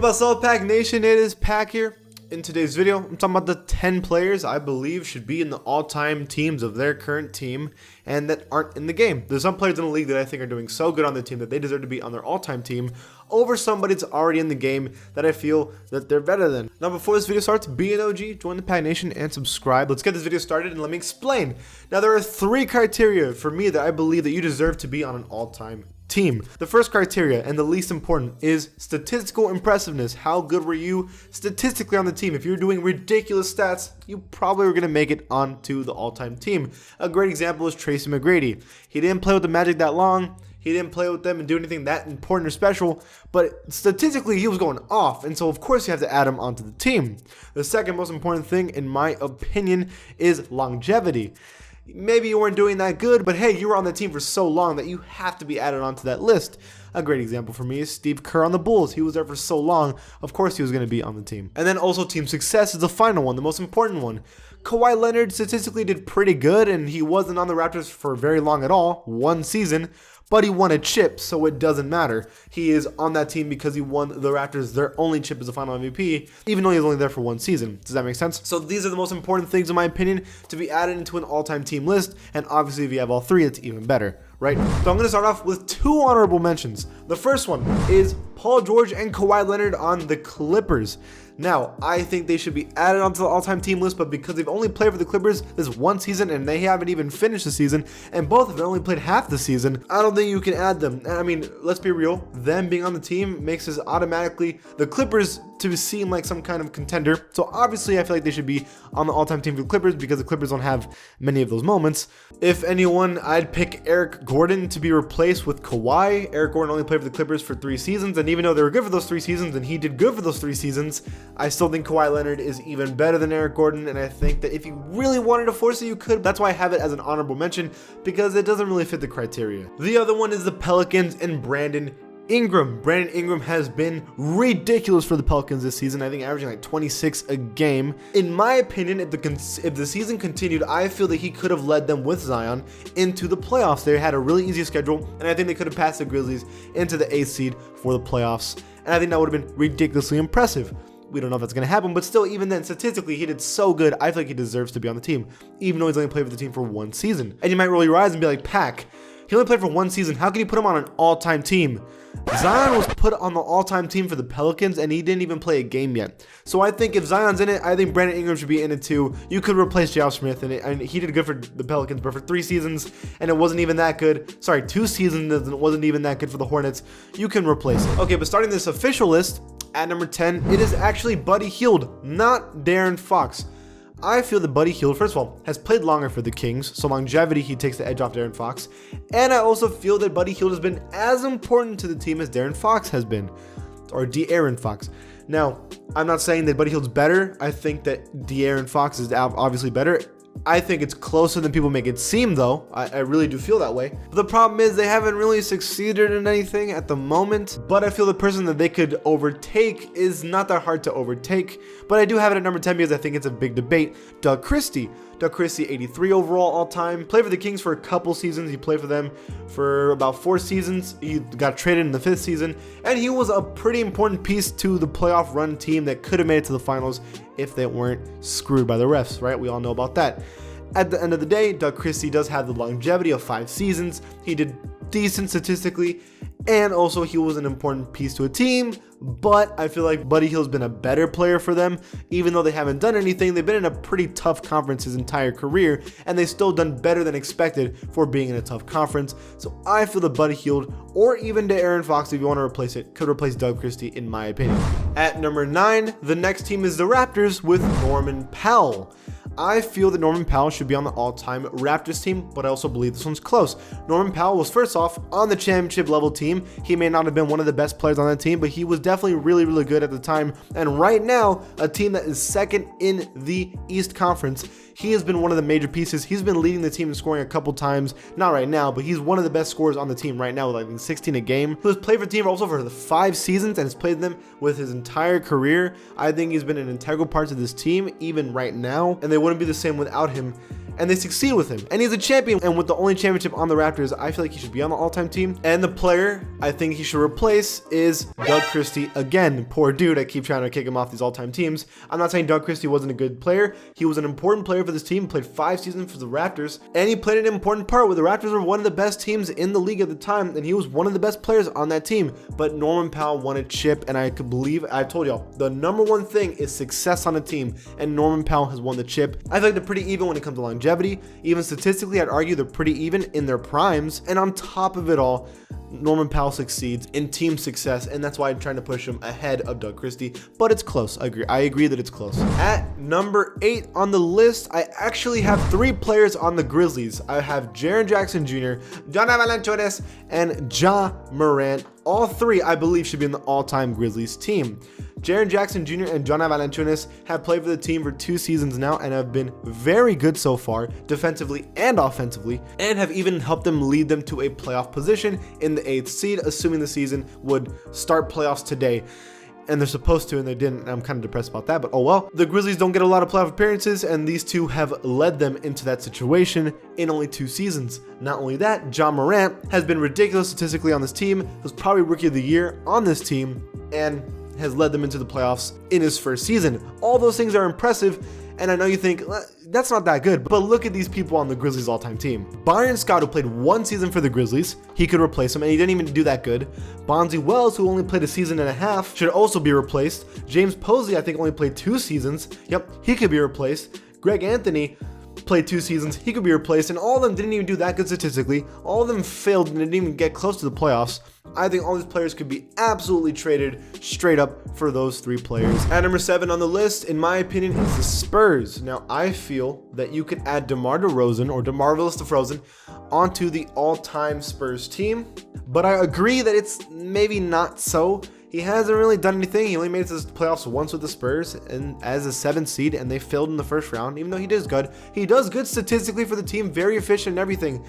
What's up, Pack Nation? It is Pack here. In today's video, I'm talking about the 10 players I believe should be in the all-time teams of their current team and that aren't in the game. There's some players in the league that I think are doing so good on the team that they deserve to be on their all-time team over somebody that's already in the game that I feel that they're better than. Now, before this video starts, be an OG, join the Pack Nation, and subscribe. Let's get this video started and let me explain. Now, there are 3 criteria for me that I believe that you deserve to be on an all-time team. The first criteria, and the least important, is statistical impressiveness. How good were you statistically on the team? If you're doing ridiculous stats, you probably were going to make it onto the all-time team. A great example is Tracy McGrady. He didn't play with the Magic that long. He didn't play with them and do anything that important or special, but statistically he was going off, and so of course you have to add him onto the team. The second most important thing, in my opinion, is longevity. Maybe you weren't doing that good, but hey, you were on the team for so long that you have to be added onto that list. A great example for me is Steve Kerr on the Bulls. He was there for so long, of course he was going to be on the team. And then also team success is the final one, the most important one. Kawhi Leonard statistically did pretty good, and he wasn't on the Raptors for very long at all, 1 season, but he won a chip, so it doesn't matter. He is on that team because he won the Raptors their only chip as a final MVP, even though he was only there for 1 season. Does that make sense? So these are the most important things, in my opinion, to be added into an all-time team list, and obviously if you have all 3, it's even better, right? So I'm going to start off with 2 honorable mentions. The first one is Paul George and Kawhi Leonard on the Clippers. Now, I think they should be added onto the all-time team list, but because they've only played for the Clippers this 1 season and they haven't even finished the season, and both of them only played half the season, I don't think you can add them. And I mean, let's be real, them being on the team makes us automatically the Clippers to seem like some kind of contender. So obviously, I feel like they should be on the all-time team for the Clippers because the Clippers don't have many of those moments. If anyone, I'd pick Eric Gordon to be replaced with Kawhi. Eric Gordon only played for the Clippers for 3 seasons, and even though they were good for those 3 seasons, and he did good for those 3 seasons, I still think Kawhi Leonard is even better than Eric Gordon, and I think that if you really wanted to force it, you could. That's why I have it as an honorable mention, because it doesn't really fit the criteria. The other one is the Pelicans and Brandon Ingram. Brandon Ingram has been ridiculous for the Pelicans this season. I think averaging like 26 a game. In my opinion, if the season continued, I feel that he could have led them with Zion into the playoffs. They had a really easy schedule, and I think they could have passed the Grizzlies into the 8th seed for the playoffs, and I think that would have been ridiculously impressive. We don't know if that's going to happen, but still, even then, statistically, he did so good, I feel like he deserves to be on the team, even though he's only played for the team for 1 season. And you might roll your eyes and be like, Pack, he only played for 1 season. How can you put him on an all-time team? Zion was put on the all-time team for the Pelicans, and he didn't even play a game yet. So I think if Zion's in it, I think Brandon Ingram should be in it too. You could replace J.R. Smith, and he did good for the Pelicans, but for 3 seasons, and it wasn't even that good. Sorry, 2 seasons, and it wasn't even that good for the Hornets. You can replace it. Okay, but starting this official list, at number 10, it is actually Buddy Hield, not De'Aaron Fox. I feel that Buddy Hield, first of all, has played longer for the Kings, so longevity, he takes the edge off De'Aaron Fox. And I also feel that Buddy Hield has been as important to the team as De'Aaron Fox has been, or De'Aaron Fox. Now, I'm not saying that Buddy Hield's better. I think that De'Aaron Fox is obviously better. I think it's closer than people make it seem, though. I really do feel that way. But the problem is they haven't really succeeded in anything at the moment. But I feel the person that they could overtake is not that hard to overtake. But I do have it at number 10 because I think it's a big debate. Doug Christie. Doug Christie, 83 overall all-time. Played for the Kings for a couple seasons. He played for them for about 4 seasons. He got traded in the 5th season. And he was a pretty important piece to the playoff run team that could have made it to the finals if they weren't screwed by the refs, right? We all know about that. At the end of the day, Doug Christie does have the longevity of 5 seasons. He did decent statistically, and also he was an important piece to a team, but I feel like Buddy Hield's been a better player for them. Even though they haven't done anything, they've been in a pretty tough conference his entire career, and they've still done better than expected for being in a tough conference. So I feel that Buddy Hield, or even De'Aaron Fox, if you want to replace it, could replace Doug Christie, in my opinion. At number 9, the next team is the Raptors with Norman Powell. I feel that Norman Powell should be on the all-time Raptors team, but I also believe this one's close. Norman Powell was, first off, on the championship level team. He may not have been one of the best players on that team, but he was definitely really, really good at the time. And right now, a team that is 2nd in the East Conference. He has been one of the major pieces. He's been leading the team in scoring a couple times. Not right now, but he's one of the best scorers on the team right now with I think 16 a game. He has played for the team also for the 5 seasons and has played them with his entire career. I think he's been an integral part to this team even right now, and they wouldn't be the same without him. and they succeed with him. And he's a champion, and with the only championship on the Raptors, I feel like he should be on the all-time team. And the player I think he should replace is Doug Christie. Again, poor dude, I keep trying to kick him off these all-time teams. I'm not saying Doug Christie wasn't a good player. He was an important player for this team, played 5 seasons for the Raptors, and he played an important part where the Raptors were one of the best teams in the league at the time, and he was one of the best players on that team. But Norman Powell won a chip, and I could believe, I told y'all, the number one thing is success on a team, and Norman Powell has won the chip. I feel like they're pretty even when it comes to longevity. Even statistically, I'd argue they're pretty even in their primes, and on top of it all, Norman Powell succeeds in team success, and that's why I'm trying to push him ahead of Doug Christie, but it's close. I agree that it's close. At number 8 on the list, I actually have 3 players on the Grizzlies. I have Jaren Jackson Jr., Jonas Valanciunas, and Ja Morant. All 3, I believe, should be in the all-time Grizzlies team. Jaren Jackson Jr. and Jonas Valanciunas have played for the team for 2 seasons now and have been very good so far, defensively and offensively, and have even helped them lead them to a playoff position in the 8th seed, assuming the season would start playoffs today. And they're supposed to, and they didn't. I'm kind of depressed about that, but oh well. The Grizzlies don't get a lot of playoff appearances, and these 2 have led them into that situation in only 2 seasons. Not only that, Ja Morant has been ridiculous statistically on this team, was probably Rookie of the Year on this team, and has led them into the playoffs in his first season. All those things are impressive, and I know you think, that's not that good, but look at these people on the Grizzlies all-time team. Byron Scott, who played 1 season for the Grizzlies, he could replace him, and he didn't even do that good. Bonzi Wells, who only played a season and a half, should also be replaced. James Posey, I think, only played 2 seasons. Yep, he could be replaced. Greg Anthony played 2 seasons, he could be replaced, and all of them didn't even do that good statistically. All of them failed and didn't even get close to the playoffs. I think all these players could be absolutely traded straight up for those 3 players. At number 7 on the list, in my opinion, is the Spurs. Now, I feel that you could add DeMar DeRozan or DeMarvelous DeFrozen onto the all-time Spurs team, but I agree that it's maybe not so. He hasn't really done anything. He only made it to the playoffs once with the Spurs and as a 7th seed, and they failed in the first round, even though he does good. He does good statistically for the team, very efficient and everything,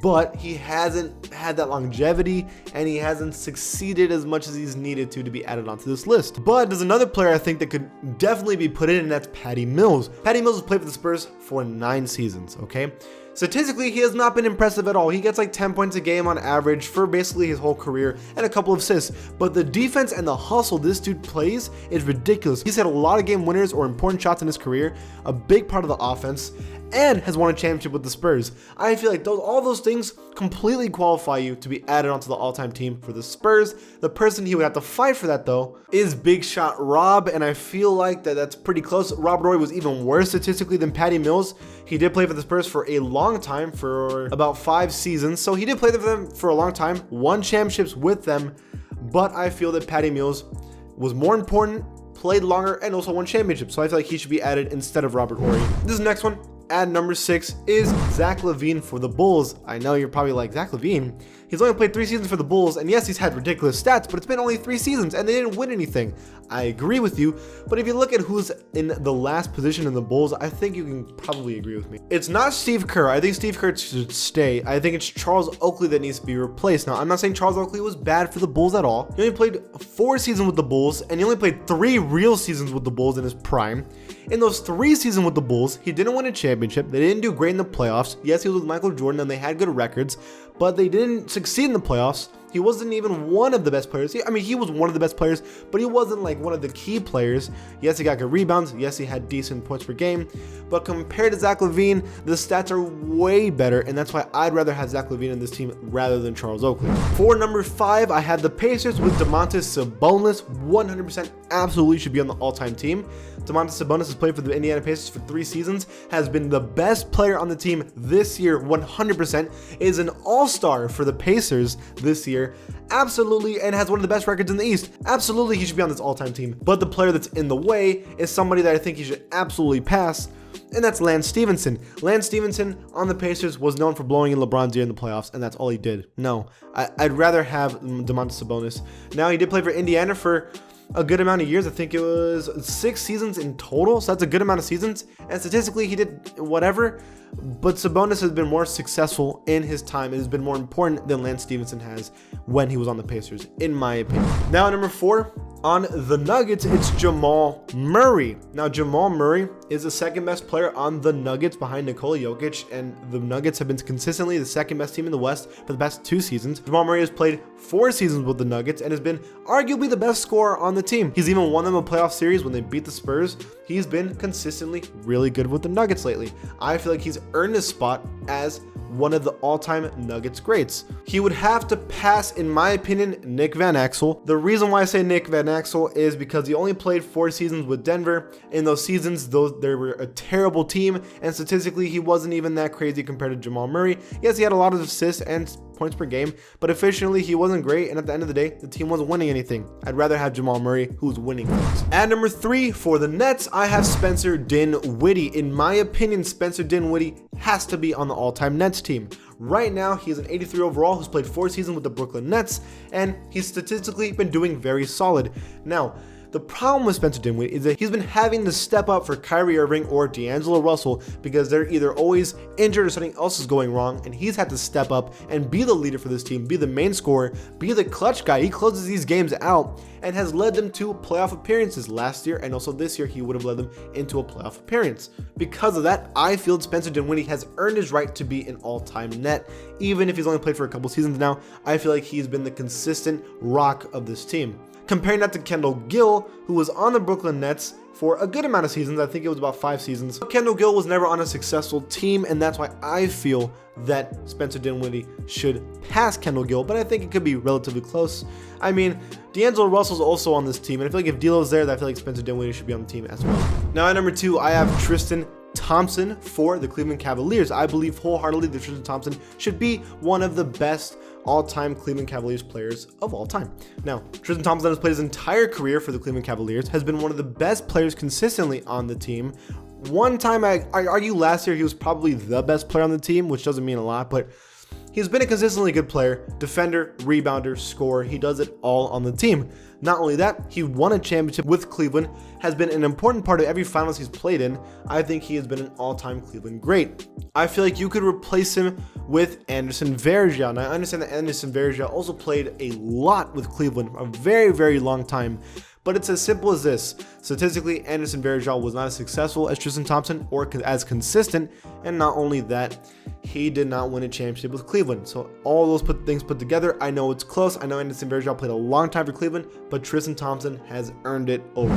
but he hasn't had that longevity, and he hasn't succeeded as much as he's needed to be added onto this list. But there's another player I think that could definitely be put in, and that's Patty Mills. Patty Mills has played for the Spurs for 9 seasons, okay? Statistically, he has not been impressive at all. He gets like 10 points a game on average for basically his whole career and a couple of assists. But the defense and the hustle this dude plays is ridiculous. He's had a lot of game winners or important shots in his career, a big part of the offense, and has won a championship with the Spurs. I feel like all those things completely qualify you to be added onto the all-time team for the Spurs. The person he would have to fight for that, though, is Big Shot Rob, and I feel like that's pretty close. Rob Roy was even worse statistically than Patty Mills. He did play for the Spurs for a long time, for about 5 seasons, so he did play for them for a long time, won championships with them, but I feel that Patty Mills was more important, played longer, and also won championships, so I feel like he should be added instead of Robert Horry. This next one, at number 6, is Zach LaVine for the Bulls. I know you're probably like, Zach LaVine? He's only played 3 seasons for the Bulls, and yes, he's had ridiculous stats, but it's been only 3 seasons, and they didn't win anything. I agree with you, but if you look at who's in the last position in the Bulls, I think you can probably agree with me. It's not Steve Kerr. I think Steve Kerr should stay. I think it's Charles Oakley that needs to be replaced. Now, I'm not saying Charles Oakley was bad for the Bulls at all. He only played 4 seasons with the Bulls, and he only played 3 real seasons with the Bulls in his prime. In those 3 seasons with the Bulls, he didn't win a championship. They didn't do great in the playoffs. Yes, he was with Michael Jordan, and they had good records, but they didn't succeed in the playoffs. He wasn't even one of the best players. He was one of the best players, but he wasn't like one of the key players. Yes, he got good rebounds. Yes, he had decent points per game, but compared to Zach LaVine, the stats are way better, and that's why I'd rather have Zach LaVine in this team rather than Charles Oakley. For number 5, I had the Pacers with Domantas Sabonis. 100% absolutely should be on the all-time team. Domantas Sabonis has played for the Indiana Pacers for 3 seasons, has been the best player on the team this year, 100%, is an all-star for the Pacers this year. Absolutely, and has one of the best records in the East. Absolutely, he should be on this all-time team. But the player that's in the way is somebody that I think he should absolutely pass, and that's Lance Stevenson. Lance Stevenson on the Pacers was known for blowing in LeBron's ear in the playoffs, and that's all he did. No, I'd rather have Domantas Sabonis. Now, he did play for Indiana for a good amount of years. I think it was 6 seasons in total, so that's a good amount of seasons, and statistically he did whatever, but Sabonis has been more successful in his time. It has been more important than Lance Stevenson has when he was on the Pacers, in my opinion. Now, at number 4, On the Nuggets, it's Jamal Murray. Now, Jamal Murray is the second best player on the Nuggets behind Nikola Jokic, and the Nuggets have been consistently the second best team in the West for the past 2 seasons. Jamal Murray has played 4 seasons with the Nuggets and has been arguably the best scorer on the team. He's even won them a playoff series when they beat the Spurs. He's been consistently really good with the Nuggets lately. I feel like he's earned his spot as one of the all-time Nuggets greats. He would have to pass, in my opinion, Nick Van Exel. The reason why I say Nick Van Exel is because he only played 4 seasons with Denver. In those seasons, they were a terrible team, and statistically, he wasn't even that crazy compared to Jamal Murray. Yes, he had a lot of assists and points per game, but efficiently, he wasn't great, and at the end of the day, the team wasn't winning anything. I'd rather have Jamal Murray, who's winning things. At number 3, for the Nets, I have Spencer Dinwiddie. In my opinion, Spencer Dinwiddie has to be on the all-time Nets team. Right now, he's an 83 overall who's played 4 seasons with the Brooklyn Nets, and he's statistically been doing very solid. Now, the problem with Spencer Dinwiddie is that he's been having to step up for Kyrie Irving or D'Angelo Russell because they're either always injured or something else is going wrong, and he's had to step up and be the leader for this team, be the main scorer, be the clutch guy. He closes these games out and has led them to playoff appearances last year, and also this year he would have led them into a playoff appearance. Because of that, I feel Spencer Dinwiddie has earned his right to be an all-time net. Even if he's only played for a couple seasons now, I feel like he's been the consistent rock of this team. Comparing that to Kendall Gill, who was on the Brooklyn Nets for a good amount of seasons. I think it was about 5 seasons. But Kendall Gill was never on a successful team, and that's why I feel that Spencer Dinwiddie should pass Kendall Gill, but I think it could be relatively close. I mean, D'Angelo Russell's also on this team, and I feel like if D'Lo's there, I feel like Spencer Dinwiddie should be on the team as well. Now at number 2, I have Tristan Thompson for the Cleveland Cavaliers. I believe wholeheartedly that Tristan Thompson should be one of the best all-time Cleveland Cavaliers players of all time. Now, Tristan Thompson has played his entire career for the Cleveland Cavaliers, has been one of the best players consistently on the team. One time, I argue last year he was probably the best player on the team, which doesn't mean a lot, but he's been a consistently good player, defender, rebounder, scorer. He does it all on the team. Not only that, he won a championship with Cleveland, has been an important part of every finals he's played in. I think he has been an all-time Cleveland great. I feel like you could replace him with Anderson Varejao. And I understand that Anderson Varejao also played a lot with Cleveland, a very, very long time. But it's as simple as this. Statistically, Anderson Varejao was not as successful as Tristan Thompson or as consistent. And not only that, he did not win a championship with Cleveland. So all those things put together, I know it's close. I know Anderson Varejao played a long time for Cleveland, but Tristan Thompson has earned it over.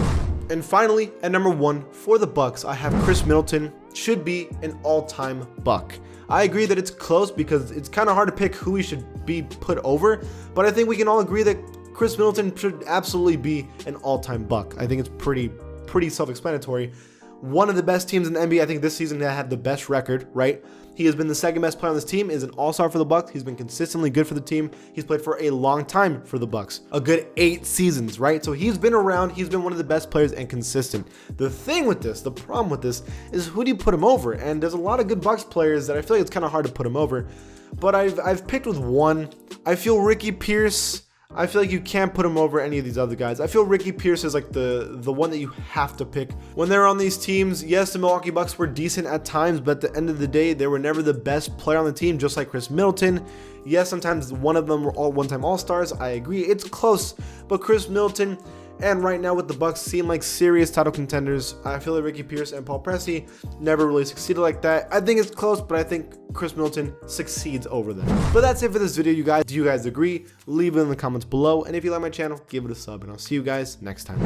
And finally, at number 1 for the Bucks, I have Chris Middleton. Should be an all-time Buck. I agree that it's close because it's kind of hard to pick who he should be put over, but I think we can all agree that Chris Middleton should absolutely be an all-time Buck. I think it's pretty self-explanatory. One of the best teams in the NBA, I think this season, that had the best record, right? He has been the second best player on this team, is an all-star for the Bucks. He's been consistently good for the team. He's played for a long time for the Bucks, a good 8 seasons, right? So he's been around. He's been one of the best players and consistent. The thing with this, the problem with this, is who do you put him over? And there's a lot of good Bucks players that I feel like it's kind of hard to put him over. But I've picked with one. I feel Ricky Pierce. I feel like you can't put him over any of these other guys. I feel Ricky Pierce is like the one that you have to pick. When they're on these teams, yes, the Milwaukee Bucks were decent at times, but at the end of the day, they were never the best player on the team, just like Chris Middleton. Yes, sometimes one of them were all one-time All-Stars. I agree, it's close, but Chris Middleton and right now with the Bucks seem like serious title contenders. I feel like Ricky Pierce and Paul Pressey never really succeeded like that. I think it's close, but I think Chris Middleton succeeds over them. But that's it for this video, you guys. Do you guys agree? Leave it in the comments below. And if you like my channel, give it a sub, and I'll see you guys next time.